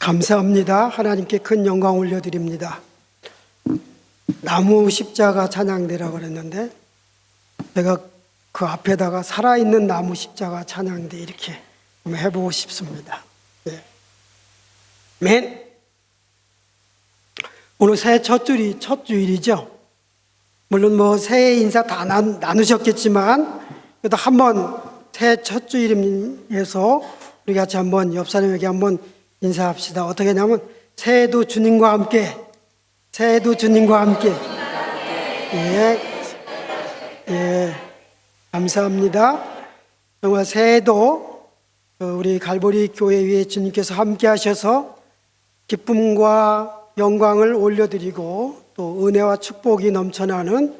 감사합니다. 하나님께 큰 영광 올려드립니다. 나무 십자가 찬양대라고 그랬는데 제가 그 앞에다가 살아있는 나무 십자가 찬양대 이렇게 한번 해보고 싶습니다. 네. 맨 오늘 새해 첫 주일이죠. 물론 뭐 새해 인사 다 나누셨겠지만 그래도 한번 새해 첫 주일임에서 우리 같이 한번 옆 사람에게 한번 인사합시다. 어떻게 하냐면 새해도 주님과 함께, 새해도 주님과 함께. 예, 감사합니다. 정말 새해도 우리 갈보리 교회 위에 주님께서 함께 하셔서 기쁨과 영광을 올려드리고 또 은혜와 축복이 넘쳐나는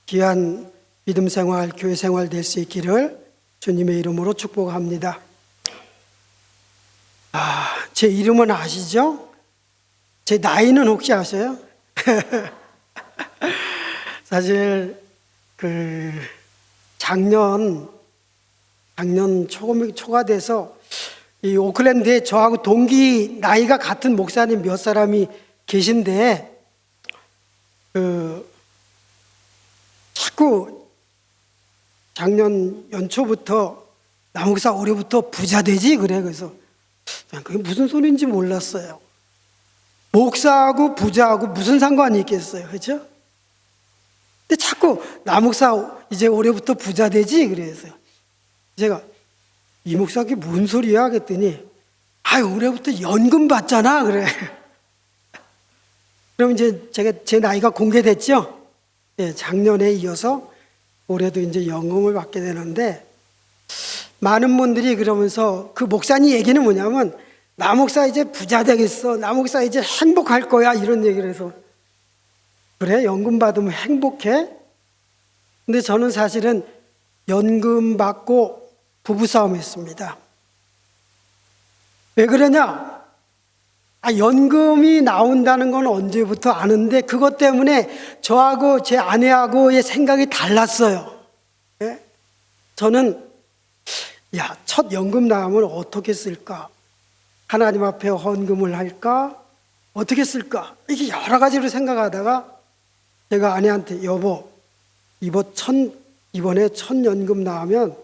귀한 믿음 생활, 교회 생활 될 수 있기를 주님의 이름으로 축복합니다. 제 이름은 아시죠? 제 나이는 혹시 아세요? 사실 작년 초가 돼서 이 오클랜드에 저하고 동기 나이가 같은 목사님 몇 사람이 계신데 자꾸 작년 연초부터 나 목사 올해부터 부자 되지 그래. 그래서 그게 무슨 소리인지 몰랐어요. 목사하고 부자하고 무슨 상관이 있겠어요, 그렇죠? 근데 자꾸 나 목사 이제 올해부터 부자 되지 그래서 제가 이 목사 그게 뭔 소리야 그랬더니 올해부터 연금 받잖아 그래. 그럼 이제 제 나이가 공개됐죠. 예, 작년에 이어서 올해도 이제 연금을 받게 되는데 많은 분들이 그러면서 그 목사님 얘기는 뭐냐면 나 목사 이제 부자 되겠어, 나 목사 이제 행복할 거야 이런 얘기를 해서 그래 연금 받으면 행복해? 근데 저는 사실은 연금 받고 부부싸움 했습니다. 왜 그러냐? 연금이 나온다는 건 언제부터 아는데 그것 때문에 저하고 제 아내하고의 생각이 달랐어요. 예? 저는 첫 연금 나오면 어떻게 쓸까? 하나님 앞에 헌금을 할까? 어떻게 쓸까? 이게 여러 가지로 생각하다가 제가 아내한테 여보 이번에 첫 연금 나오면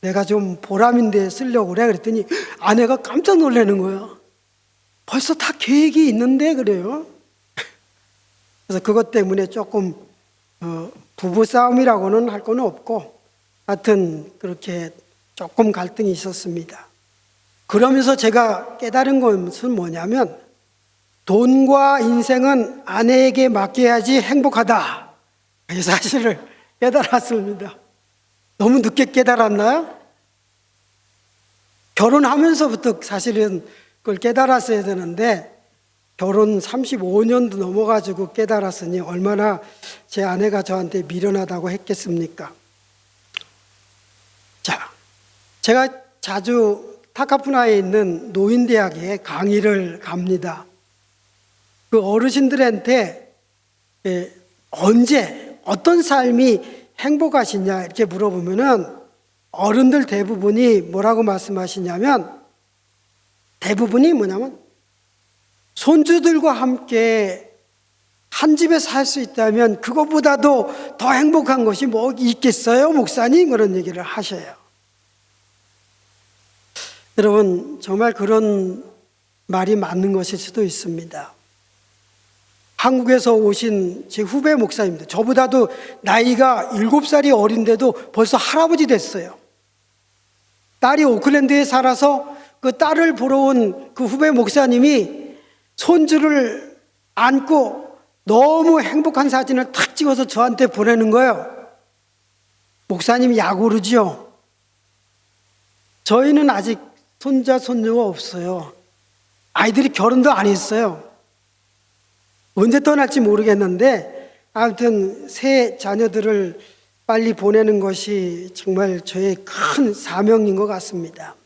내가 좀 보람인데 쓰려고 그래 그랬더니 아내가 깜짝 놀라는 거예요. 벌써 다 계획이 있는데 그래요. 그래서 그것 때문에 조금 부부싸움이라고는 할 건 없고 하여튼 그렇게 조금 갈등이 있었습니다. 그러면서 제가 깨달은 것은 뭐냐면 돈과 인생은 아내에게 맡겨야지 행복하다. 이 사실을 깨달았습니다. 너무 늦게 깨달았나요? 결혼하면서부터 사실은 그걸 깨달았어야 되는데 결혼 35년도 넘어가지고 깨달았으니 얼마나 제 아내가 저한테 미련하다고 했겠습니까? 제가 자주 타카푸나에 있는 노인대학에 강의를 갑니다. 그 어르신들한테 언제 어떤 삶이 행복하시냐 이렇게 물어보면은 어른들 대부분이 뭐라고 말씀하시냐면 대부분이 뭐냐면 손주들과 함께 한 집에 살 수 있다면 그것보다도 더 행복한 것이 뭐 있겠어요 목사님? 그런 얘기를 하셔요. 여러분 정말 그런 말이 맞는 것일 수도 있습니다. 한국에서 오신 제 후배 목사님들 저보다도 나이가 7살이 어린데도 벌써 할아버지 됐어요. 딸이 오클랜드에 살아서 그 딸을 보러 온 그 후배 목사님이 손주를 안고 너무 행복한 사진을 탁 찍어서 저한테 보내는 거예요. 목사님 약오르죠? 저희는 아직 손자 손녀가 없어요. 아이들이 결혼도 안 했어요. 언제 떠날지 모르겠는데 아무튼 새 자녀들을 빨리 보내는 것이 정말 저의 큰 사명인 것 같습니다.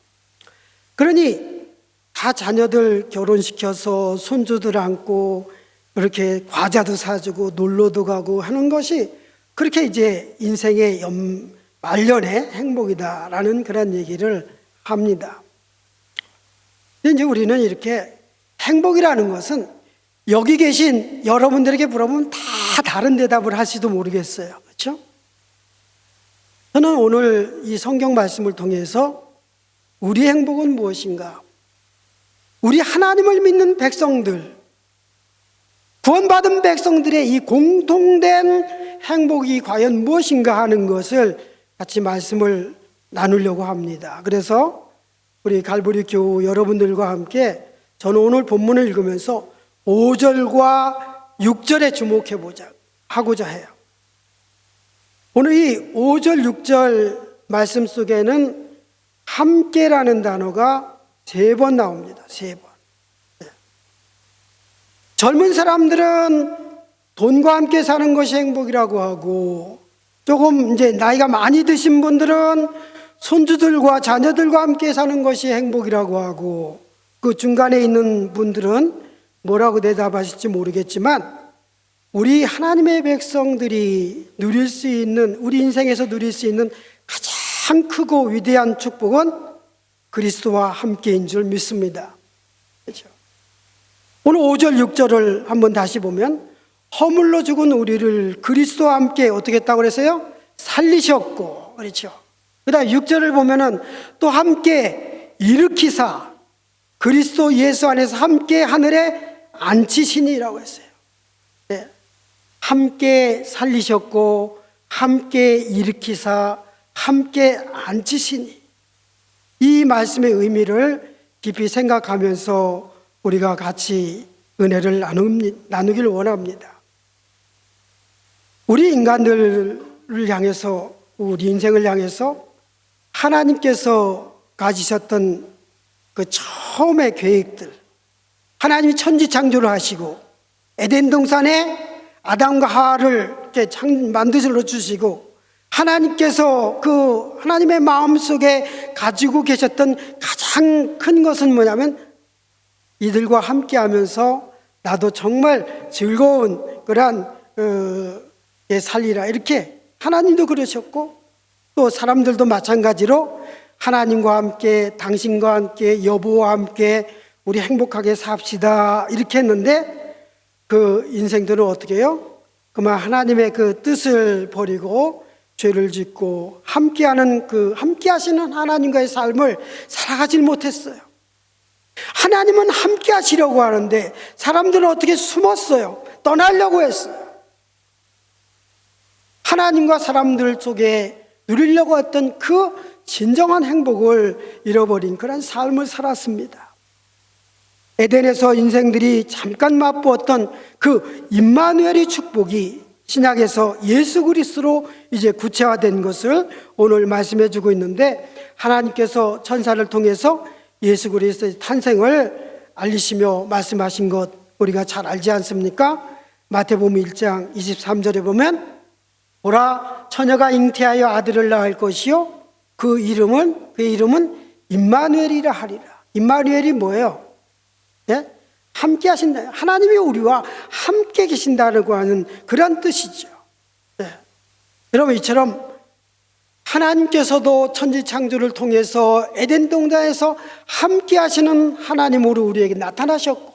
그러니 다 자녀들 결혼시켜서 손주들 안고 이렇게 과자도 사주고 놀러도 가고 하는 것이 그렇게 이제 인생의 말년의 행복이다라는 그런 얘기를 합니다. 근데 이제 우리는 이렇게 행복이라는 것은 여기 계신 여러분들에게 물어보면 다 다른 대답을 하실지도 모르겠어요. 그렇죠? 저는 오늘 이 성경 말씀을 통해서 우리 행복은 무엇인가? 우리 하나님을 믿는 백성들, 구원받은 백성들의 이 공통된 행복이 과연 무엇인가 하는 것을 같이 말씀을 나누려고 합니다. 그래서 우리 갈보리 교우 여러분들과 함께 저는 오늘 본문을 읽으면서 5절과 6절에 주목해 하고자 해요. 오늘 이 5절, 6절 말씀 속에는 함께라는 단어가 3번 나옵니다. 3번. 젊은 사람들은 돈과 함께 사는 것이 행복이라고 하고, 조금 이제 나이가 많이 드신 분들은 손주들과 자녀들과 함께 사는 것이 행복이라고 하고, 그 중간에 있는 분들은 뭐라고 대답하실지 모르겠지만, 우리 하나님의 백성들이 누릴 수 있는, 우리 인생에서 누릴 수 있는 가장 크고 위대한 축복은 그리스도와 함께인 줄 믿습니다. 그렇죠? 오늘 5절, 6절을 한번 다시 보면, 허물로 죽은 우리를 그리스도와 함께 어떻게 했다고 그랬어요? 살리셨고, 그렇죠? 그 다음 6절을 보면은 또 함께 일으키사 그리스도 예수 안에서 함께 하늘에 앉히시니라고 했어요. 네. 함께 살리셨고, 함께 일으키사, 함께 앉히시니. 이 말씀의 의미를 깊이 생각하면서 우리가 같이 은혜를 나누길 원합니다. 우리 인간들을 향해서, 우리 인생을 향해서 하나님께서 가지셨던 그 처음의 계획들, 하나님이 천지 창조를 하시고 에덴 동산에 아담과 하와를 이렇게 만들어 주시고, 하나님께서 그 하나님의 마음속에 가지고 계셨던 가장 큰 것은 뭐냐면, 이들과 함께 하면서 나도 정말 즐거운 그런 살리라, 이렇게 하나님도 그러셨고, 또 사람들도 마찬가지로 하나님과 함께, 당신과 함께, 여보와 함께 우리 행복하게 삽시다, 이렇게 했는데, 그 인생들은 어떻게 해요? 그만 하나님의 그 뜻을 버리고 죄를 짓고 함께하는 그 함께 하시는 하나님과의 삶을 살아가질 못했어요. 하나님은 함께 하시려고 하는데 사람들은 어떻게 숨었어요? 떠나려고 했어요. 하나님과 사람들 속에 누리려고 했던 그 진정한 행복을 잃어버린 그런 삶을 살았습니다. 에덴에서 인생들이 잠깐 맛보았던 그 임마누엘의 축복이 신약에서 예수 그리스도로 이제 구체화된 것을 오늘 말씀해 주고 있는데, 하나님께서 천사를 통해서 예수 그리스도의 탄생을 알리시며 말씀하신 것 우리가 잘 알지 않습니까? 마태복음 1장 23절에 보면, 보라, 처녀가 잉태하여 아들을 낳을 것이요 그의 이름은 임마누엘이라 하리라. 임마누엘이 뭐예요? 네? 함께 하신다. 하나님이 우리와 함께 계신다고 하는 그런 뜻이죠. 네. 여러분, 이처럼 하나님께서도 천지 창조를 통해서 에덴 동산에서 함께 하시는 하나님으로 우리에게 나타나셨고,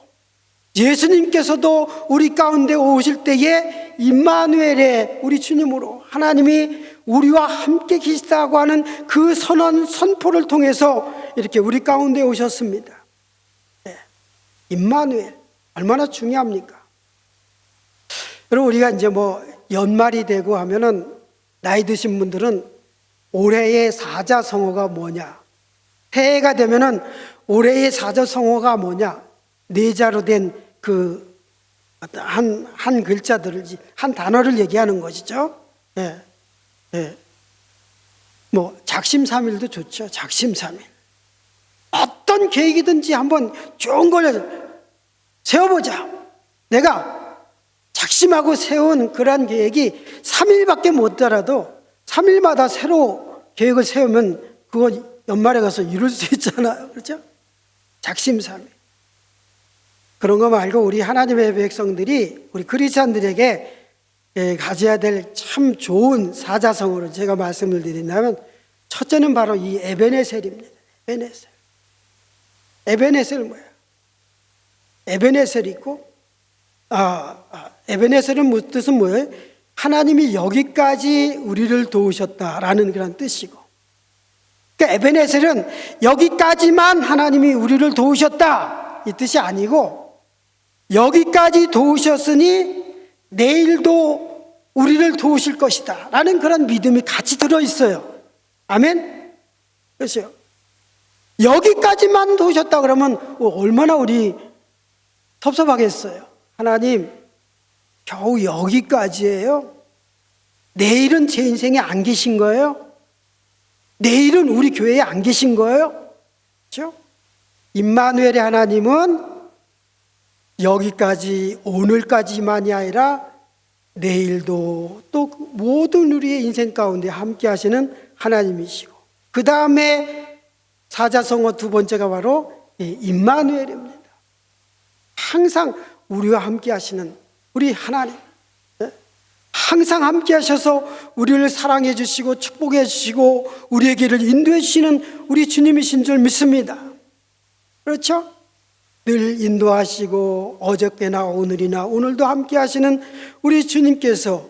예수님께서도 우리 가운데 오실 때에 임마누엘의 우리 주님으로 하나님이 우리와 함께 계시다고 하는 그 선언, 선포를 통해서 이렇게 우리 가운데 오셨습니다. 임마누엘, 얼마나 중요합니까? 그리고 우리가 이제 뭐 연말이 되고 하면은 나이 드신 분들은 올해의 사자성어가 뭐냐, 새해가 되면은 올해의 사자성어가 뭐냐, 네 자로 된 그 한 글자들을, 한 단어를 얘기하는 것이죠. 예, 예. 뭐 작심삼일도 좋죠. 작심삼일. 어떤 계획이든지 한번 좋은 걸 세워보자. 내가 작심하고 세운 그런 계획이 3일밖에 못 되더라도 3일마다 새로 계획을 세우면 그거 연말에 가서 이룰 수 있잖아요. 그렇죠? 작심삼일. 그런 거 말고 우리 하나님의 백성들이, 우리 크리스찬들에게 가져야 될 참 좋은 사자성어로 제가 말씀을 드린다면, 첫째는 바로 이 에베네셀입니다. 에베네셀. 에베네셀 뭐야? 에베네셀이 있고, 에베네셀은 뜻은 뭐예요? 하나님이 여기까지 우리를 도우셨다라는 그런 뜻이고, 그러니까 에베네셀은 여기까지만 하나님이 우리를 도우셨다 이 뜻이 아니고, 여기까지 도우셨으니 내일도 우리를 도우실 것이다 라는 그런 믿음이 같이 들어있어요. 아멘? 그렇죠? 여기까지만 도우셨다 그러면 얼마나 우리 섭섭하겠어요. 하나님, 겨우 여기까지예요? 내일은 제 인생에 안 계신 거예요? 내일은 우리 교회에 안 계신 거예요? 그렇죠? 임마누엘의 하나님은 여기까지, 오늘까지만이 아니라 내일도 또 모든 우리의 인생 가운데 함께 하시는 하나님이시고, 그 다음에 사자성어 두 번째가 바로 임마누엘입니다. 항상 우리와 함께 하시는 우리 하나님, 항상 함께 하셔서 우리를 사랑해 주시고 축복해 주시고 우리의 길을 인도해 주시는 우리 주님이신 줄 믿습니다. 그렇죠? 늘 인도하시고 어저께나 오늘이나 오늘도 함께 하시는 우리 주님께서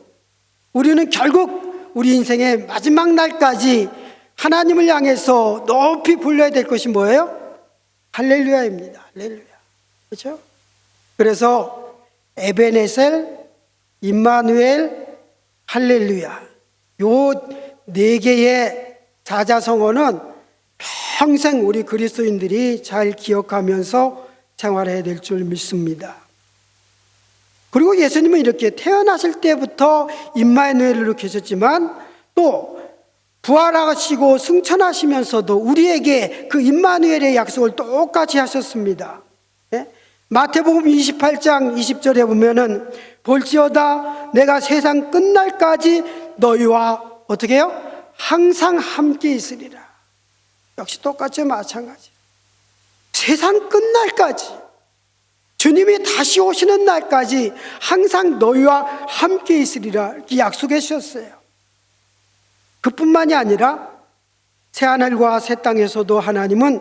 우리는 결국 우리 인생의 마지막 날까지 하나님을 향해서 높이 불러야 될 것이 뭐예요? 할렐루야입니다. 할렐루야. 그렇죠? 그래서 에베네셀, 임마누엘, 할렐루야, 요 네 개의 사자성어는 평생 우리 그리스도인들이 잘 기억하면서 생활해야 될 줄 믿습니다. 그리고 예수님은 이렇게 태어나실 때부터 임마누엘로 계셨지만 또 부활하시고 승천하시면서도 우리에게 그 임마누엘의 약속을 똑같이 하셨습니다. 마태복음 28장 20절에 보면은 볼지어다 내가 세상 끝날까지 너희와 어떻게 해요? 항상 함께 있으리라. 역시 똑같죠. 마찬가지. 세상 끝날까지, 주님이 다시 오시는 날까지 항상 너희와 함께 있으리라 이렇게 약속해 주셨어요. 그뿐만이 아니라 새하늘과 새 땅에서도 하나님은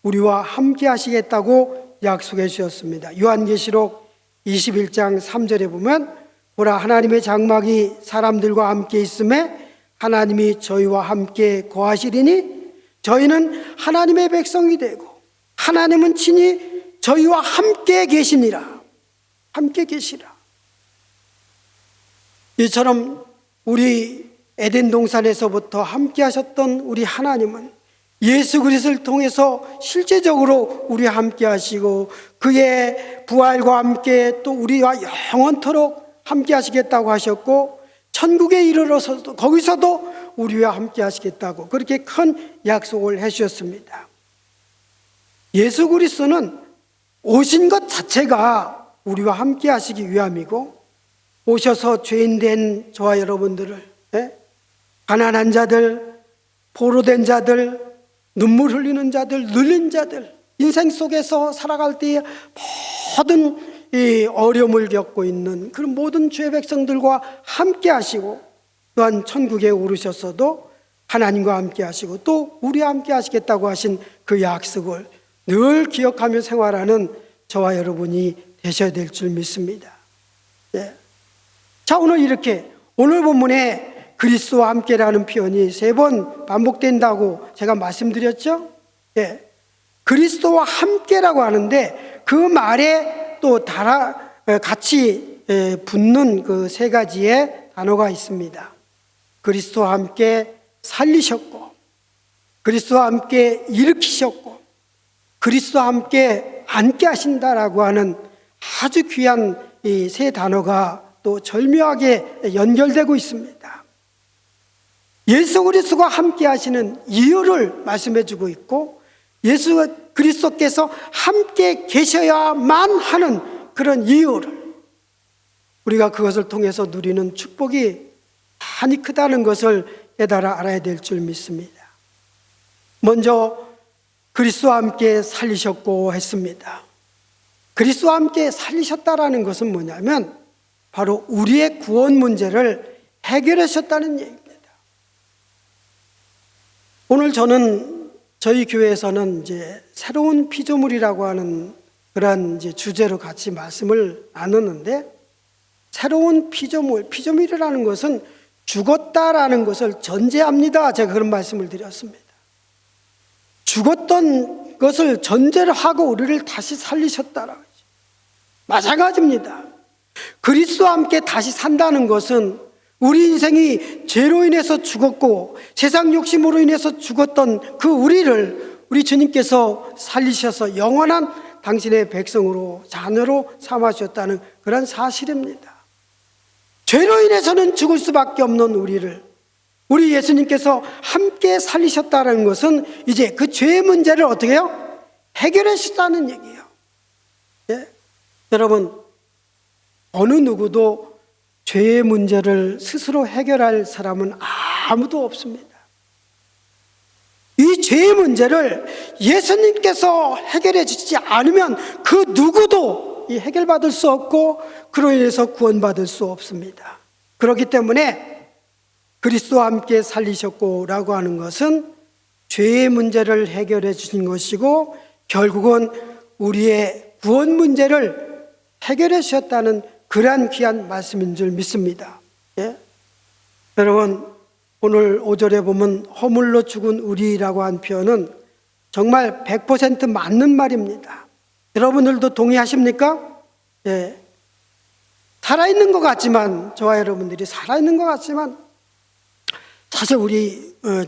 우리와 함께 하시겠다고 약속해 주셨습니다. 요한계시록 21장 3절에 보면 보라 하나님의 장막이 사람들과 함께 있음에 하나님이 저희와 함께 거하시리니 저희는 하나님의 백성이 되고 하나님은 친히 저희와 함께 계시니라. 함께 계시라. 이처럼 우리 에덴 동산에서부터 함께 하셨던 우리 하나님은 예수 그리스도를 통해서 실제적으로 우리와 함께 하시고 그의 부활과 함께 또 우리와 영원토록 함께 하시겠다고 하셨고 천국에 이르러서도 거기서도 우리와 함께 하시겠다고 그렇게 큰 약속을 해 주셨습니다. 예수 그리스도는 오신 것 자체가 우리와 함께 하시기 위함이고 오셔서 죄인된 저와 여러분들을 가난한 자들, 포로된 자들, 눈물 흘리는 자들, 눌린 자들, 인생 속에서 살아갈 때에 모든 이 어려움을 겪고 있는 그런 모든 주의 백성들과 함께 하시고 또한 천국에 오르셨어도 하나님과 함께 하시고 또 우리와 함께 하시겠다고 하신 그 약속을 늘 기억하며 생활하는 저와 여러분이 되셔야 될 줄 믿습니다. 자, 오늘 본문에 그리스도와 함께라는 표현이 3번 반복된다고 제가 말씀드렸죠? 그리스도와 함께라고 하는데 그 말에 또 같이 붙는 그 3가지의 단어가 있습니다. 그리스도와 함께 살리셨고, 그리스도와 함께 일으키셨고, 그리스도와 함께 앉게 하신다라고 하는 아주 귀한 이 3 단어가 또 절묘하게 연결되고 있습니다. 예수 그리스도가 함께 하시는 이유를 말씀해 주고 있고 예수 그리스도께서 함께 계셔야만 하는 그런 이유를 우리가 그것을 통해서 누리는 축복이 많이 크다는 것을 깨달아 알아야 될 줄 믿습니다. 먼저 그리스도와 함께 살리셨고 했습니다. 그리스도와 함께 살리셨다라는 것은 뭐냐면 바로 우리의 구원 문제를 해결하셨다는 얘기입니다. 오늘 저는 저희 교회에서는 이제 새로운 피조물이라고 하는 그런 이제 주제로 같이 말씀을 나누는데, 새로운 피조물이라는 것은 죽었다라는 것을 전제합니다. 제가 그런 말씀을 드렸습니다. 죽었던 것을 전제를 하고 우리를 다시 살리셨다라고. 마찬가지입니다. 그리스도와 함께 다시 산다는 것은 우리 인생이 죄로 인해서 죽었고 세상 욕심으로 인해서 죽었던 그 우리를 우리 주님께서 살리셔서 영원한 당신의 백성으로, 자녀로 삼아주셨다는 그런 사실입니다. 죄로 인해서는 죽을 수밖에 없는 우리를 우리 예수님께서 함께 살리셨다는 것은 이제 그 죄의 문제를 어떻게 해요? 해결해 주셨다는 얘기예요. 예? 여러분, 어느 누구도 죄의 문제를 스스로 해결할 사람은 아무도 없습니다. 이 죄의 문제를 예수님께서 해결해 주시지 않으면 그 누구도 해결받을 수 없고 그로 인해서 구원받을 수 없습니다. 그렇기 때문에 그리스도와 함께 살리셨고 라고 하는 것은 죄의 문제를 해결해 주신 것이고 결국은 우리의 구원 문제를 해결해 주셨다는 그러한 귀한 말씀인 줄 믿습니다. 예? 여러분, 오늘 5절에 보면 허물로 죽은 우리라고 한 표현은 정말 100% 맞는 말입니다. 여러분들도 동의하십니까? 예. 살아있는 것 같지만, 저와 여러분들이 살아있는 것 같지만 사실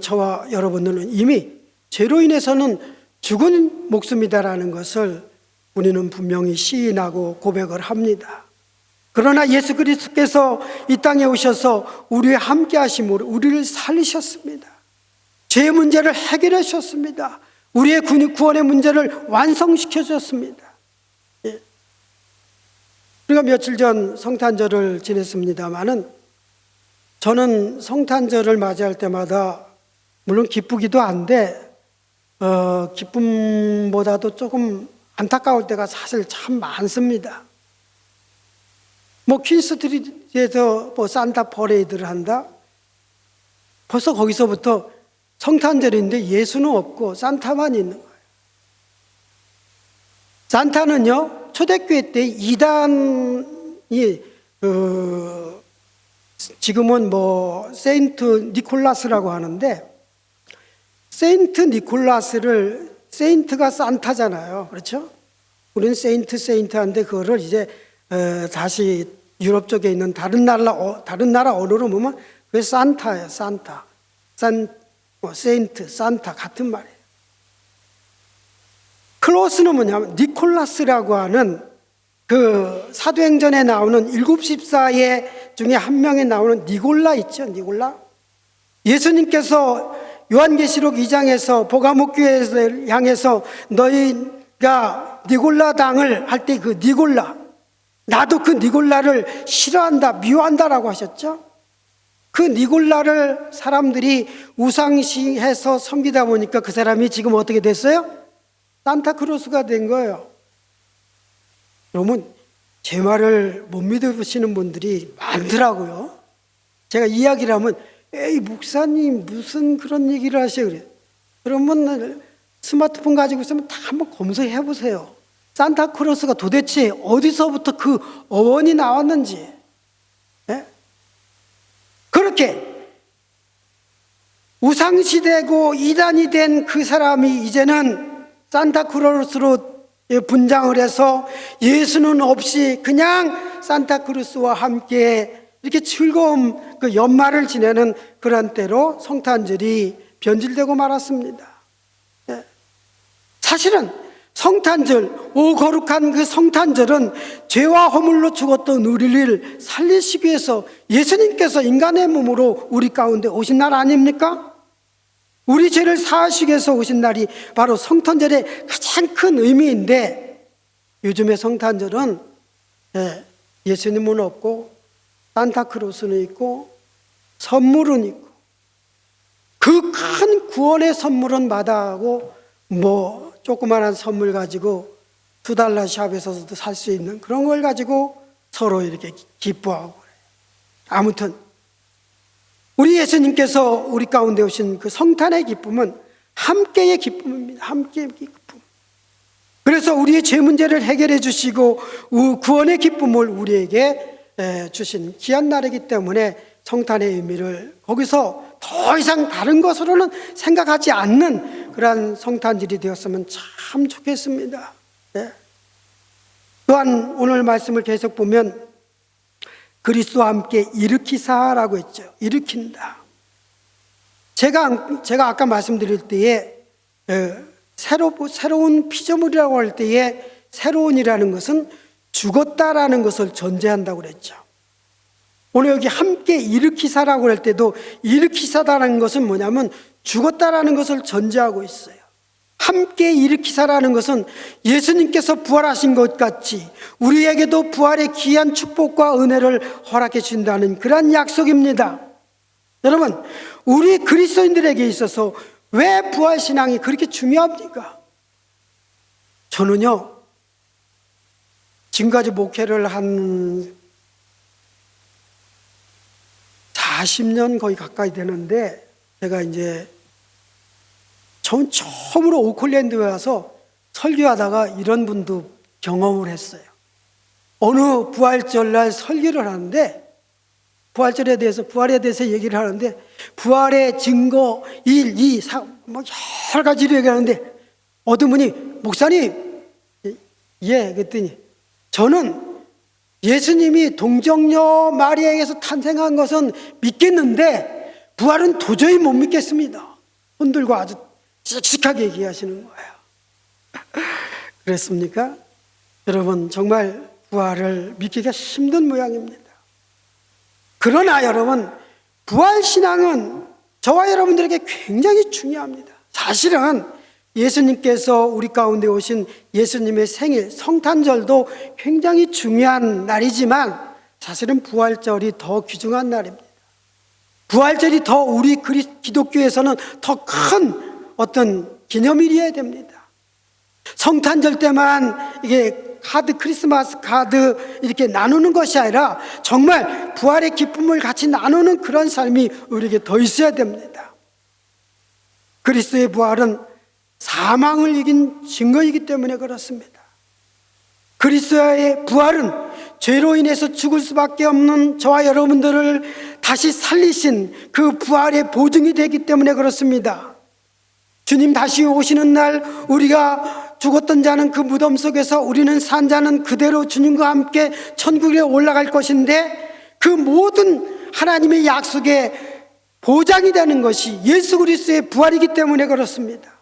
저와 여러분들은 이미 죄로 인해서는 죽은 목숨이다라는 것을 우리는 분명히 시인하고 고백을 합니다. 그러나 예수 그리스도께서 이 땅에 오셔서 우리와 함께 하심으로 우리를 살리셨습니다. 죄의 문제를 해결해 주셨습니다. 우리의 구원의 문제를 완성시켜 주셨습니다. 예. 우리가 며칠 전 성탄절을 지냈습니다마는 저는 성탄절을 맞이할 때마다 물론 기쁘기도 한데 기쁨보다도 조금 안타까울 때가 사실 참 많습니다. 퀸스트리트에서 산타 퍼레이드를 한다? 벌써 거기서부터 성탄절인데 예수는 없고 산타만 있는 거예요. 산타는요, 초대교회 때 이단이 지금은 세인트 니콜라스라고 하는데, 세인트 니콜라스를, 세인트가 산타잖아요. 그렇죠? 우리는 세인트한데 그거를 이제 다시 유럽 쪽에 있는 다른 나라 언어로 보면 그게 산타예요. 산타. 세인트, 산타 같은 말이에요. 클로스는 뭐냐면 니콜라스라고 하는 그 사도행전에 나오는 7집사의 중에 한 명에 나오는 니골라 있죠. 니골라. 예수님께서 요한계시록 2장에서 보가목 교회를 향해서 너희가 니골라 당을 할 때 그 니골라, 나도 그 니골라를 싫어한다, 미워한다라고 하셨죠. 그 니골라를 사람들이 우상시해서 섬기다 보니까 그 사람이 지금 어떻게 됐어요? 산타크로스가 된 거예요. 여러분, 제 말을 못 믿으시는 분들이 많더라고요. 제가 이야기를 하면 에이 목사님 무슨 그런 얘기를 하셔 그래요. 그러면 스마트폰 가지고 있으면 다 한번 검색해 보세요. 산타크로스가 도대체 어디서부터 그 어원이 나왔는지. 예? 그렇게 우상시되고 이단이 된 그 사람이 이제는 산타크로스로 분장을 해서 예수는 없이 그냥 산타크로스와 함께 이렇게 즐거움, 그 연말을 지내는 그런 때로 성탄절이 변질되고 말았습니다. 예. 사실은 성탄절, 오 거룩한 그 성탄절은 죄와 허물로 죽었던 우리를 살리시기 위해서 예수님께서 인간의 몸으로 우리 가운데 오신 날 아닙니까? 우리 죄를 사하시기 위해서 오신 날이 바로 성탄절의 가장 큰 의미인데, 요즘의 성탄절은 예수님은 없고 산타크로스는 있고 선물은 있고, 그 큰 구원의 선물은 마다하고 조그만한 선물 가지고 $2 샵에서도 살 수 있는 그런 걸 가지고 서로 이렇게 기뻐하고 그래요. 아무튼 우리 예수님께서 우리 가운데 오신 그 성탄의 기쁨은 함께의 기쁨입니다. 함께의 기쁨. 그래서 그래서 우리의 죄 문제를 해결해 주시고 구원의 기쁨을 우리에게 주신 귀한 날이기 때문에 성탄의 의미를 거기서 더 이상 다른 것으로는 생각하지 않는 그러한 성탄절이 되었으면 참 좋겠습니다. 또한 오늘 말씀을 계속 보면 그리스도와 함께 일으키사라고 했죠. 일으킨다. 제가 아까 말씀드릴 때에 새로운 피조물이라고 할 때에 새로운이라는 것은 죽었다라는 것을 전제한다고 그랬죠. 오늘 여기 함께 일으키사라고 할 때도 일으키사다라는 것은 뭐냐면 죽었다라는 것을 전제하고 있어요. 함께 일으키사라는 것은 예수님께서 부활하신 것 같이 우리에게도 부활의 귀한 축복과 은혜를 허락해 준다는 그런 약속입니다. 여러분, 우리 그리스도인들에게 있어서 왜 부활신앙이 그렇게 중요합니까? 저는요, 지금까지 목회를 한 40년 거의 가까이 되는데, 제가 이제 전 처음으로 오클랜드에 와서 설교하다가 이런 분도 경험을 했어요. 어느 부활절날 설교를 하는데, 부활에 대해서 얘기를 하는데, 부활의 증거 1, 2, 3, 뭐 여러 가지로 얘기하는데, 어떤 분이 목사님, 예, 그랬더니 저는 예수님이 동정녀 마리아에게서 탄생한 것은 믿겠는데 부활은 도저히 못 믿겠습니다. 손들고 아주 씩씩하게 얘기하시는 거예요. 그랬습니까? 여러분, 정말 부활을 믿기가 힘든 모양입니다. 그러나 여러분, 부활신앙은 저와 여러분들에게 굉장히 중요합니다. 사실은 예수님께서 우리 가운데 오신 예수님의 생일, 성탄절도 굉장히 중요한 날이지만 사실은 부활절이 더 귀중한 날입니다. 부활절이 더 우리 기독교에서는 더 큰 어떤 기념일이어야 됩니다. 성탄절 때만 이게 크리스마스 카드 이렇게 나누는 것이 아니라 정말 부활의 기쁨을 같이 나누는 그런 삶이 우리에게 더 있어야 됩니다. 그리스도의 부활은 사망을 이긴 증거이기 때문에 그렇습니다. 그리스도의 부활은 죄로 인해서 죽을 수밖에 없는 저와 여러분들을 다시 살리신 그 부활의 보증이 되기 때문에 그렇습니다. 주님 다시 오시는 날 우리가 죽었던 자는 그 무덤 속에서 우리는 산 자는 그대로 주님과 함께 천국에 올라갈 것인데 그 모든 하나님의 약속의 보장이 되는 것이 예수 그리스도의 부활이기 때문에 그렇습니다.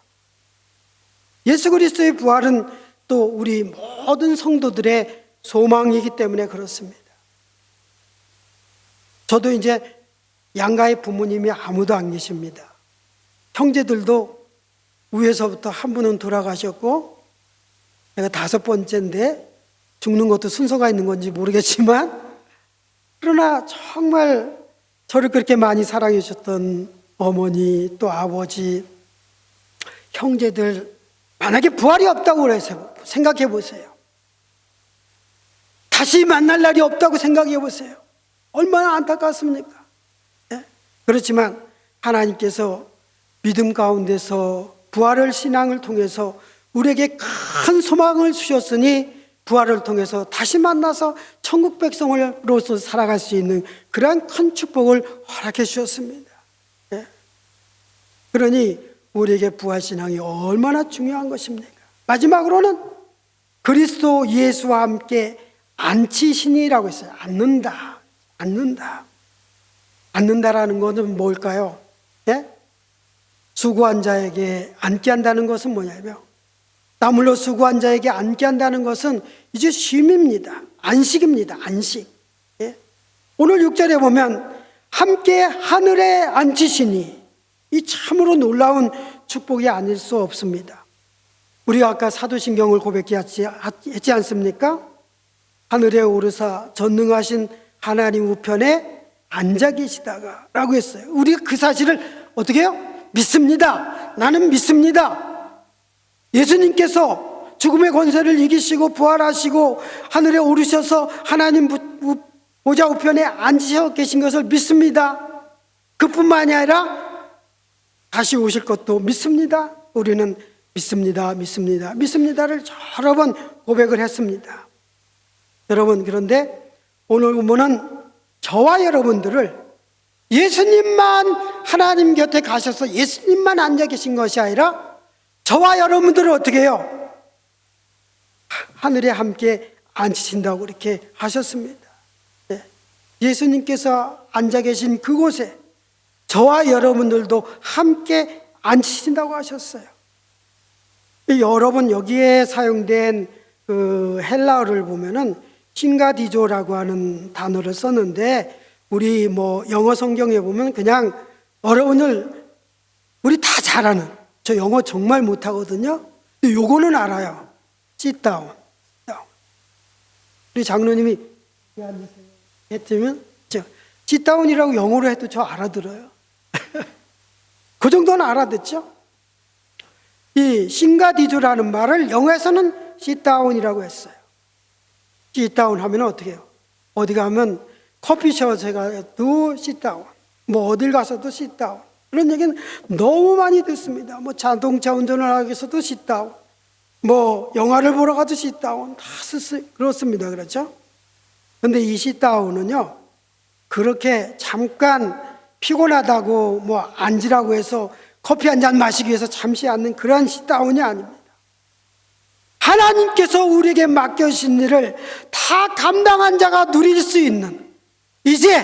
예수 그리스도의 부활은 또 우리 모든 성도들의 소망이기 때문에 그렇습니다. 저도 이제 양가의 부모님이 아무도 안 계십니다. 형제들도 위에서부터 한 분은 돌아가셨고 내가 5번째인데 죽는 것도 순서가 있는 건지 모르겠지만 그러나 정말 저를 그렇게 많이 사랑해 주셨던 어머니 또 아버지 형제들 만약에 부활이 없다고 해서 생각해 보세요. 다시 만날 날이 없다고 생각해 보세요. 얼마나 안타깝습니까? 네? 그렇지만 하나님께서 믿음 가운데서 부활을 신앙을 통해서 우리에게 큰 소망을 주셨으니 부활을 통해서 다시 만나서 천국 백성으로서 살아갈 수 있는 그러한 큰 축복을 허락해 주셨습니다. 네? 그러니 우리에게 부활신앙이 얼마나 중요한 것입니까? 마지막으로는 그리스도 예수와 함께 앉히시니라고 했어요. 앉는다라는 것은 뭘까요? 네? 수고한 자에게 앉게 한다는 것은 뭐냐면 땀 흘려 수고한 자에게 앉게 한다는 것은 이제 쉼입니다. 안식입니다. 안식. 예? 오늘 6절에 보면 함께 하늘에 앉히시니 이 참으로 놀라운 축복이 아닐 수 없습니다. 우리가 아까 사도신경을 고백했지 않습니까? 하늘에 오르사 전능하신 하나님 우편에 앉아 계시다가 라고 했어요. 우리가 그 사실을 어떻게 해요? 믿습니다. 나는 믿습니다. 예수님께서 죽음의 권세를 이기시고 부활하시고 하늘에 오르셔서 하나님 보좌 우편에 앉으셔 계신 것을 믿습니다. 그뿐만이 아니라 다시 오실 것도 믿습니다. 우리는 믿습니다, 믿습니다, 믿습니다를 여러 번 고백을 했습니다. 여러분, 그런데 오늘 본문은 저와 여러분들을 예수님만 하나님 곁에 가셔서 예수님만 앉아 계신 것이 아니라 저와 여러분들을 어떻게 해요? 하늘에 함께 앉히신다고 이렇게 하셨습니다. 예수님께서 앉아 계신 그곳에 저와 여러분들도 함께 앉히신다고 하셨어요. 여러분, 여기에 사용된 그 헬라어를 보면은 신가디조라고 하는 단어를 썼는데, 우리 영어 성경에 보면 그냥 여러분들 우리 다 잘 아는, 저 영어 정말 못하거든요. 근데 요거는 알아요. sit down. 우리 장로님이 했으면 sit down이라고 영어로 해도 저 알아들어요. 그 정도는 알아듣죠. 이 신가디조라는 말을 영어에서는 sit down이라고 했어요. sit down 하면 어떻게 해요? 어디 가면 커피숍에 가도 sit down, 어딜 가서도 sit down. 그런 얘기는 너무 많이 듣습니다. 자동차 운전을 하기 위해서도 sit down, 영화를 보러 가도 sit down, 다 그렇습니다. 그렇죠? 근데 이 sit down은요, 그렇게 잠깐 피곤하다고 앉으라고 해서 커피 한 잔 마시기 위해서 잠시 앉는 그런 sit down이 아닙니다. 하나님께서 우리에게 맡겨주신 일을 다 감당한 자가 누릴 수 있는, 이제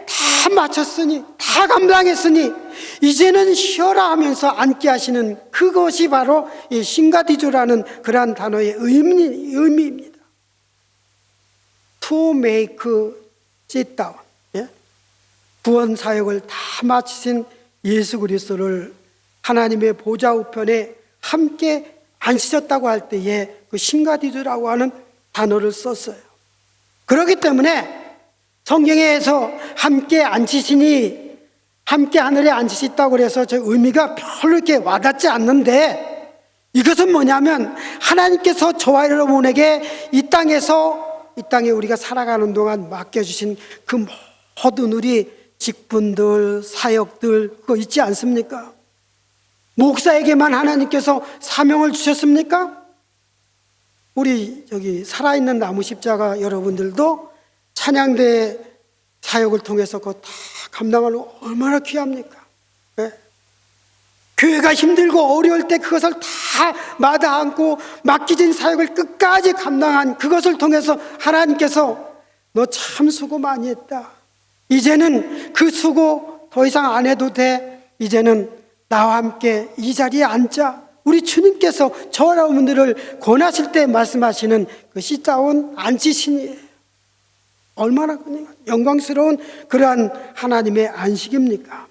다 마쳤으니, 다 감당했으니 이제는 쉬어라 하면서 앉게 하시는 그것이 바로 이 신가디조라는 그러한 단어의 의미입니다. To make sit down. 구원 사역을 다 마치신 예수 그리스도를 하나님의 보좌 우편에 함께 앉히셨다고 할 때에 그 신가디조라고 하는 단어를 썼어요. 그렇기 때문에 성경에서 함께 앉히시니, 함께 하늘에 앉히셨다고 해서 저 의미가 별로 이렇게 와닿지 않는데, 이것은 뭐냐면 하나님께서 저와 여러분에게 이 땅에 우리가 살아가는 동안 맡겨주신 그 모든 우리 직분들, 사역들, 그거 있지 않습니까? 목사에게만 하나님께서 사명을 주셨습니까? 우리 여기 살아있는 나무 십자가 여러분들도 찬양대 사역을 통해서 그거 다 감당하는 얼마나 귀합니까? 네? 교회가 힘들고 어려울 때 그것을 다 마다 안고 맡기진 사역을 끝까지 감당한 그것을 통해서 하나님께서 너 참 수고 많이 했다. 이제는 그 수고 더 이상 안 해도 돼. 이제는 나와 함께 이 자리에 앉자. 우리 주님께서 저와 여러분들을 권하실 때 말씀하시는 그 sit-down 앉으시니 얼마나 영광스러운 그러한 하나님의 안식입니까?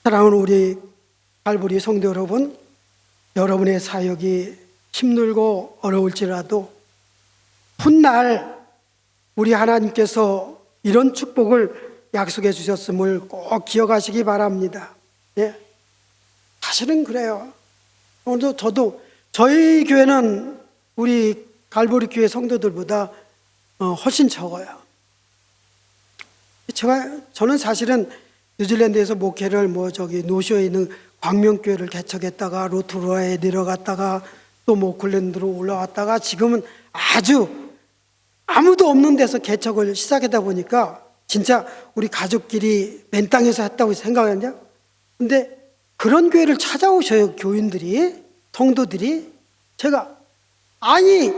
사랑하는 우리 갈보리 성도 여러분, 여러분의 사역이 힘들고 어려울지라도 훗날 우리 하나님께서 이런 축복을 약속해 주셨음을 꼭 기억하시기 바랍니다. 사실은 그래요. 오늘도 저도 저희 교회는 우리 갈보리 교회 성도들보다 훨씬 적어요. 저는 사실은 뉴질랜드에서 목회를 노쇼에 있는 광명교회를 개척했다가 로토루아에 내려갔다가 또 오클랜드로 올라왔다가 지금은 아주 아무도 없는 데서 개척을 시작하다 보니까 진짜 우리 가족끼리 맨 땅에서 했다고 생각하냐? 근데 그런 교회를 찾아오셔요, 교인들이, 성도들이. 제가 아니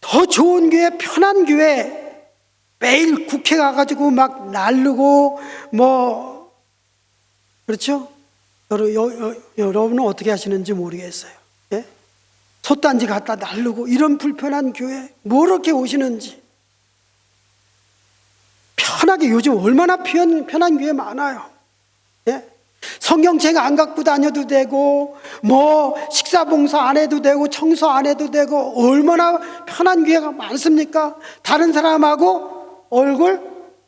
더 좋은 교회, 편한 교회, 매일 국회 가가지고 막 날르고 그렇죠? 여러분은 어떻게 하시는지 모르겠어요. 예? 솥단지 갖다 날르고 이런 불편한 교회 뭐 이렇게 오시는지. 편하게, 요즘 얼마나 편한 교회 많아요. 예? 성경책 안 갖고 다녀도 되고 식사 봉사 안 해도 되고 청소 안 해도 되고 얼마나 편한 교회가 많습니까? 다른 사람하고 얼굴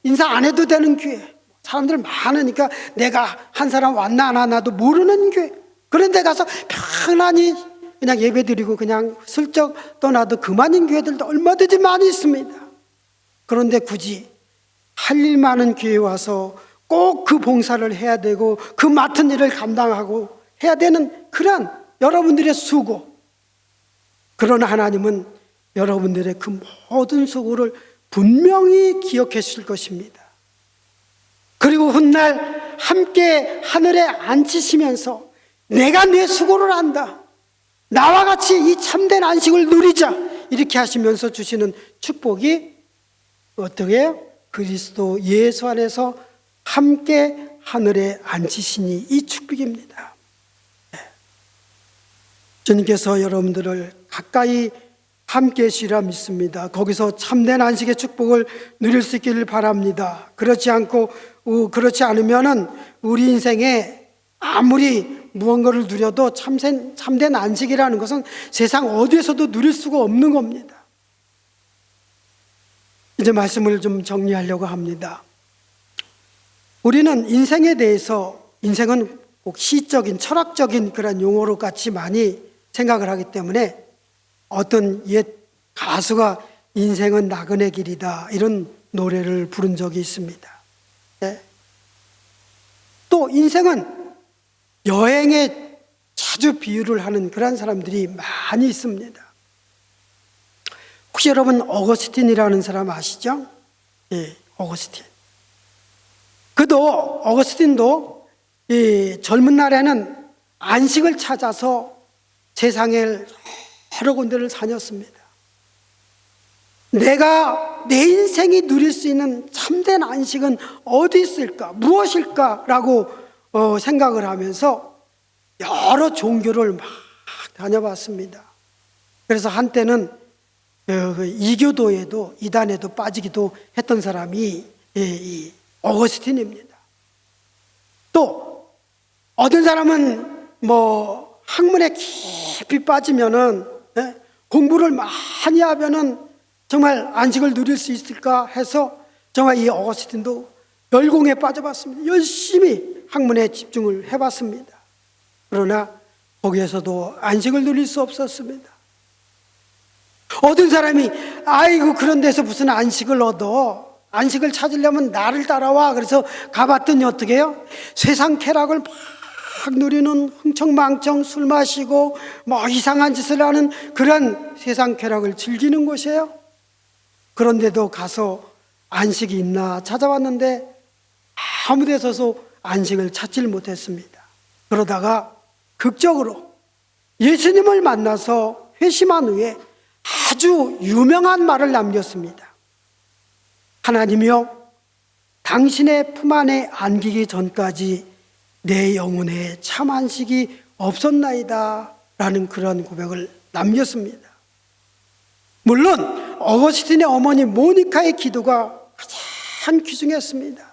인사 안 해도 되는 교회, 사람들 많으니까 내가 한 사람 왔나 안 왔나도 모르는 교회, 그런 데 가서 편안히 그냥 예배드리고 그냥 슬쩍 떠나도 그만인 교회들도 얼마든지 많이 있습니다. 그런데 굳이 할 일 많은 교회에 와서 꼭 그 봉사를 해야 되고 그 맡은 일을 감당하고 해야 되는 그런 여러분들의 수고. 그러나 하나님은 여러분들의 그 모든 수고를 분명히 기억해 주실 것입니다. 그리고 훗날 함께 하늘에 앉히시면서 내가 내 수고를 안다, 나와 같이 이 참된 안식을 누리자, 이렇게 하시면서 주시는 축복이 어떻게 해요? 그리스도 예수 안에서 함께 하늘에 앉히시니 이 축복입니다. 주님께서 여러분들을 가까이 함께 하시리라 믿습니다. 거기서 참된 안식의 축복을 누릴 수 있기를 바랍니다. 그렇지 않으면은 우리 인생에 아무리 무언가를 누려도 참된 안식이라는 것은 세상 어디에서도 누릴 수가 없는 겁니다. 이제 말씀을 좀 정리하려고 합니다. 우리는 인생에 대해서, 인생은 꼭 시적인 철학적인 그런 용어로 같이 많이 생각을 하기 때문에 어떤 옛 가수가 인생은 나그네 길이다 이런 노래를 부른 적이 있습니다. 네. 또 인생은 여행에 자주 비유를 하는 그런 사람들이 많이 있습니다. 혹시 여러분 어거스틴이라는 사람 아시죠? 예, 어거스틴. 어거스틴도 이 젊은 날에는 안식을 찾아서 세상의 여러 군데를 다녔습니다. 내가 내 인생이 누릴 수 있는 참된 안식은 어디 있을까, 무엇일까라고 생각을 하면서 여러 종교를 막 다녀봤습니다. 그래서 한때는 이교도에도, 이단에도 빠지기도 했던 사람이 이 어거스틴입니다. 또 어떤 사람은 학문에 깊이 빠지면은, 공부를 많이 하면은 정말 안식을 누릴 수 있을까 해서 정말 이 어거스틴도 열공에 빠져봤습니다. 열심히 학문에 집중을 해봤습니다. 그러나 거기에서도 안식을 누릴 수 없었습니다. 어떤 사람이 아이고 그런 데서 무슨 안식을 얻어, 안식을 찾으려면 나를 따라와, 그래서 가봤더니 어떻게 해요? 세상 쾌락을 막 누리는, 흥청망청 술 마시고 이상한 짓을 하는 그런 세상 쾌락을 즐기는 곳이에요. 그런데도 가서 안식이 있나 찾아봤는데 아무 데서도 안식을 찾질 못했습니다. 그러다가 극적으로 예수님을 만나서 회심한 후에 아주 유명한 말을 남겼습니다. 하나님이여, 당신의 품 안에 안기기 전까지 내 영혼에 참 안식이 없었나이다 라는 그런 고백을 남겼습니다. 물론 어거스틴의 어머니 모니카의 기도가 가장 귀중했습니다.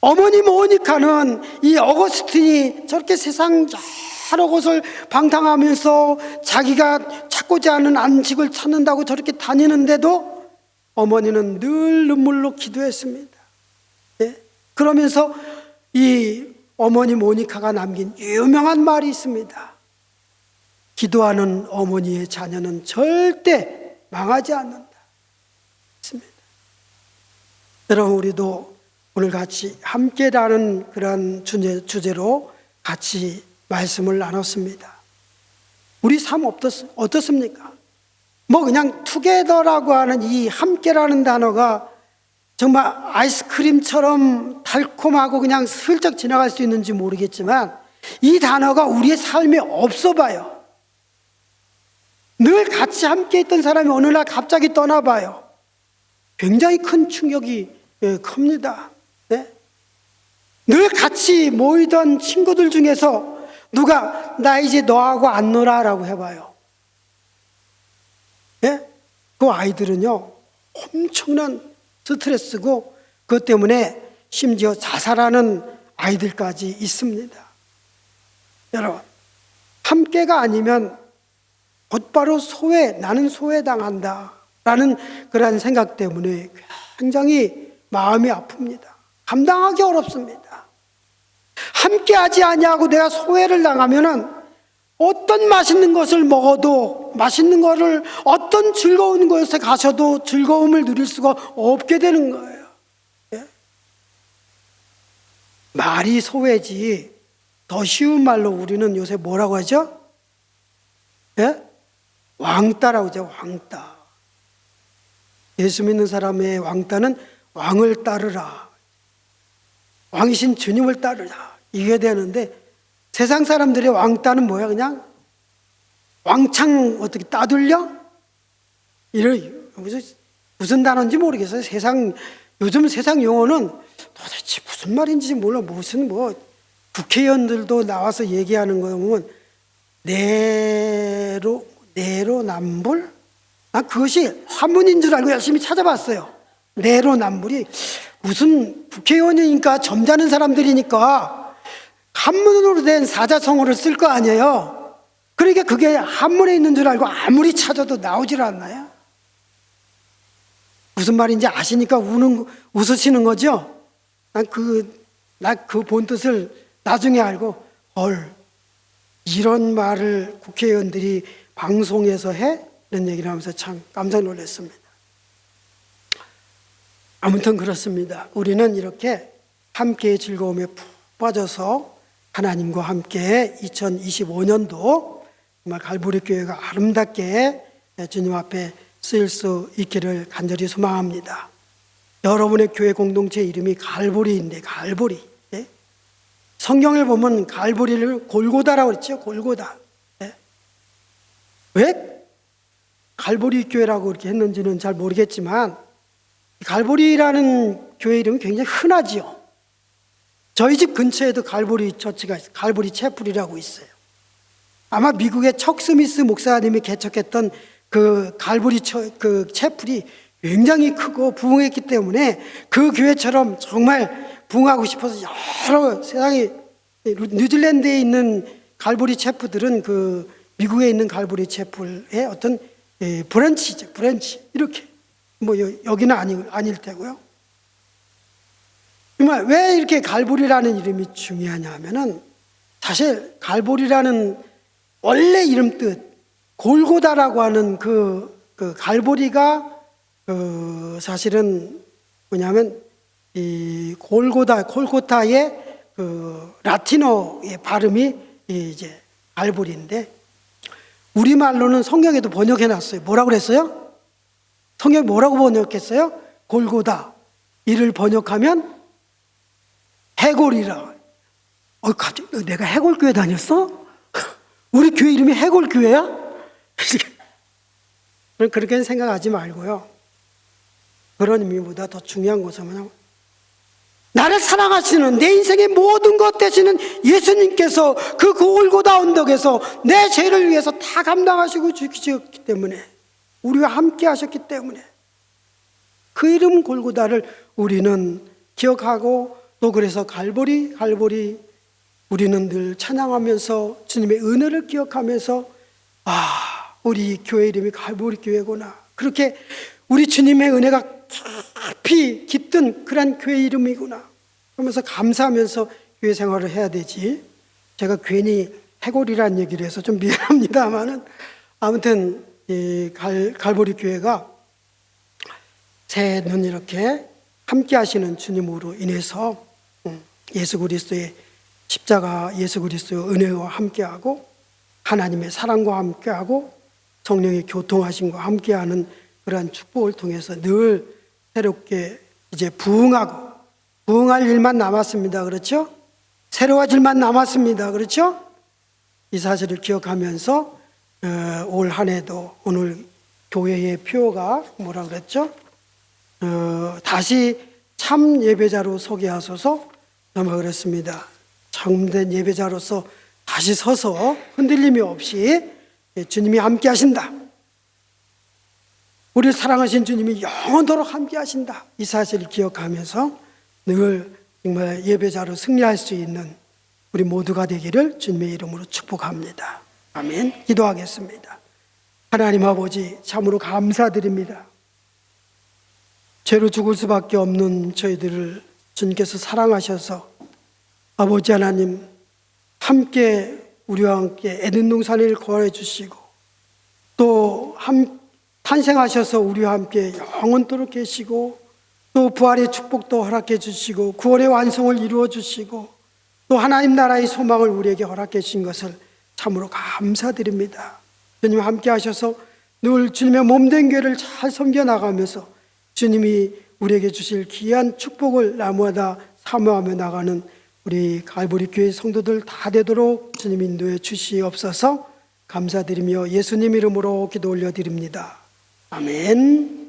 어머니 모니카는 이 어거스틴이 저렇게 세상 여러 곳을 방탕하면서 자기가 찾고자 하는 안식을 찾는다고 저렇게 다니는데도 어머니는 늘 눈물로 기도했습니다. 그러면서 이 어머니 모니카가 남긴 유명한 말이 있습니다. 기도하는 어머니의 자녀는 절대 망하지 않는다. 여러분, 우리도 오늘 같이 함께라는 그런 주제로 같이 말씀을 나눴습니다. 우리 삶 어떻습니까? 그냥 투게더라고 하는 이 함께라는 단어가 정말 아이스크림처럼 달콤하고 그냥 슬쩍 지나갈 수 있는지 모르겠지만 이 단어가 우리의 삶에 없어 봐요. 늘 같이 함께 있던 사람이 어느 날 갑자기 떠나봐요. 굉장히 큰 충격이 큽니다. 늘 같이 모이던 친구들 중에서 누가 나 이제 너하고 안 놀아라고 해봐요. 그 아이들은요 엄청난 스트레스고 그것 때문에 심지어 자살하는 아이들까지 있습니다. 여러분, 함께가 아니면 곧바로 나는 소외당한다 라는 그런 생각 때문에 굉장히 마음이 아픕니다. 감당하기 어렵습니다. 함께하지 아니하고 내가 소외를 당하면은 어떤 맛있는 것을 먹어도, 맛있는 거를 어떤 즐거운 곳에 가셔도 즐거움을 누릴 수가 없게 되는 거예요. 말이 소외지 더 쉬운 말로 우리는 요새 뭐라고 하죠? 예? 왕따라고 하죠. 왕따. 예수 믿는 사람의 왕따는 왕을 따르라, 왕이신 주님을 따르라, 이게 되는데, 세상 사람들의 왕따는 뭐야? 그냥 왕창 어떻게 따돌려? 무슨 단어인지 모르겠어요. 요즘 세상 용어는 도대체 무슨 말인지 몰라. 무슨 국회의원들도 나와서 얘기하는 거 보면 내로남불? 그것이 한문인 줄 알고 열심히 찾아봤어요. 내로남불이 무슨, 국회의원이니까 점잖은 사람들이니까 한문으로 된 사자성어를 쓸 거 아니에요. 그러니까 그게 한문에 있는 줄 알고 아무리 찾아도 나오질 않나요? 무슨 말인지 아시니까 웃으시는 거죠? 난 그 본뜻을 나중에 알고, 이런 말을 국회의원들이 방송에서 해? 이런 얘기를 하면서 참 깜짝 놀랐습니다. 아무튼 그렇습니다. 우리는 이렇게 함께의 즐거움에 푹 빠져서 하나님과 함께 2025년도 정말 갈보리 교회가 아름답게 주님 앞에 쓰일 수 있기를 간절히 소망합니다. 여러분의 교회 공동체 이름이 갈보리인데, 갈보리. 예? 성경을 보면 갈보리를 골고다라고 그랬죠. 골고다. 예? 왜 갈보리 교회라고 이렇게 했는지는 잘 모르겠지만, 갈보리라는 교회 이름은 굉장히 흔하지요. 저희 집 근처에도 갈보리 처치가 있어요. 갈보리 채플이라고 있어요. 아마 미국의 척 스미스 목사님이 개척했던 그 갈보리 그 채플이 굉장히 크고 부흥했기 때문에 그 교회처럼 정말 부흥하고 싶어서 여러 세상에, 뉴질랜드에 있는 갈보리 채플들은 그 미국에 있는 갈보리 채플의 어떤 브랜치죠. 브랜치. 이렇게. 여기는 아닐 테고요. 정말 왜 이렇게 갈보리라는 이름이 중요하냐 하면은, 사실 갈보리라는 원래 이름 뜻, 골고다라고 하는 그 갈보리가 사실은 뭐냐면, 이 골고타의 그 라틴어의 발음이 이제 갈보리인데, 우리말로는 성경에도 번역해 놨어요. 뭐라고 그랬어요? 성경이 뭐라고 번역했어요? 골고다. 이를 번역하면 해골이라. 갑자기 내가 해골교회 다녔어? 우리 교회 이름이 해골교회야? 그렇게 생각하지 말고요. 그런 의미보다 더 중요한 것은 뭐냐면, 나를 사랑하시는, 내 인생의 모든 것 되시는 예수님께서 그 골고다 언덕에서 내 죄를 위해서 다 감당하시고 죽으셨기 때문에, 우리와 함께 하셨기 때문에 그 이름 골고다를 우리는 기억하고, 또 그래서 갈보리 우리는 늘 찬양하면서 주님의 은혜를 기억하면서, 우리 교회 이름이 갈보리 교회구나, 그렇게 우리 주님의 은혜가 깊이 깃든 그런 교회 이름이구나 그러면서 감사하면서 교회 생활을 해야 되지. 제가 괜히 해골이라는 얘기를 해서 좀 미안합니다만은, 아무튼 이 갈보리 교회가 새해는 이렇게 함께 하시는 주님으로 인해서 예수 그리스도의 십자가, 예수 그리스도의 은혜와 함께하고, 하나님의 사랑과 함께하고, 성령의 교통하심과 함께하는 그러한 축복을 통해서 늘 새롭게 이제 부흥할 일만 남았습니다. 그렇죠? 새로워질만 남았습니다. 그렇죠? 이 사실을 기억하면서 올 한 해도 오늘 교회의 표가 뭐라 그랬죠? 다시 참 예배자로 소개하소서. 아마 그랬습니다. 참된 예배자로서 다시 서서 흔들림이 없이 주님이 함께 하신다, 우리를 사랑하신 주님이 영원토록 함께 하신다, 이 사실을 기억하면서 늘 정말 예배자로 승리할 수 있는 우리 모두가 되기를 주님의 이름으로 축복합니다. 아멘. 기도하겠습니다. 하나님 아버지, 참으로 감사드립니다. 죄로 죽을 수밖에 없는 저희들을 주님께서 사랑하셔서 아버지 하나님 함께 우리와 함께 에덴 동산을 거해 주시고, 또 탄생하셔서 우리와 함께 영원토록 계시고, 또 부활의 축복도 허락해 주시고, 구원의 완성을 이루어 주시고, 또 하나님 나라의 소망을 우리에게 허락해 주신 것을 참으로 감사드립니다. 주님 함께 하셔서 늘 주님의 몸된 교회를 잘 섬겨나가면서 주님이 우리에게 주실 귀한 축복을 나무마다 사모하며 나가는 우리 갈보리 교회 성도들 다 되도록 주님 인도해 주시옵소서. 감사드리며 예수님 이름으로 기도 올려드립니다. 아멘.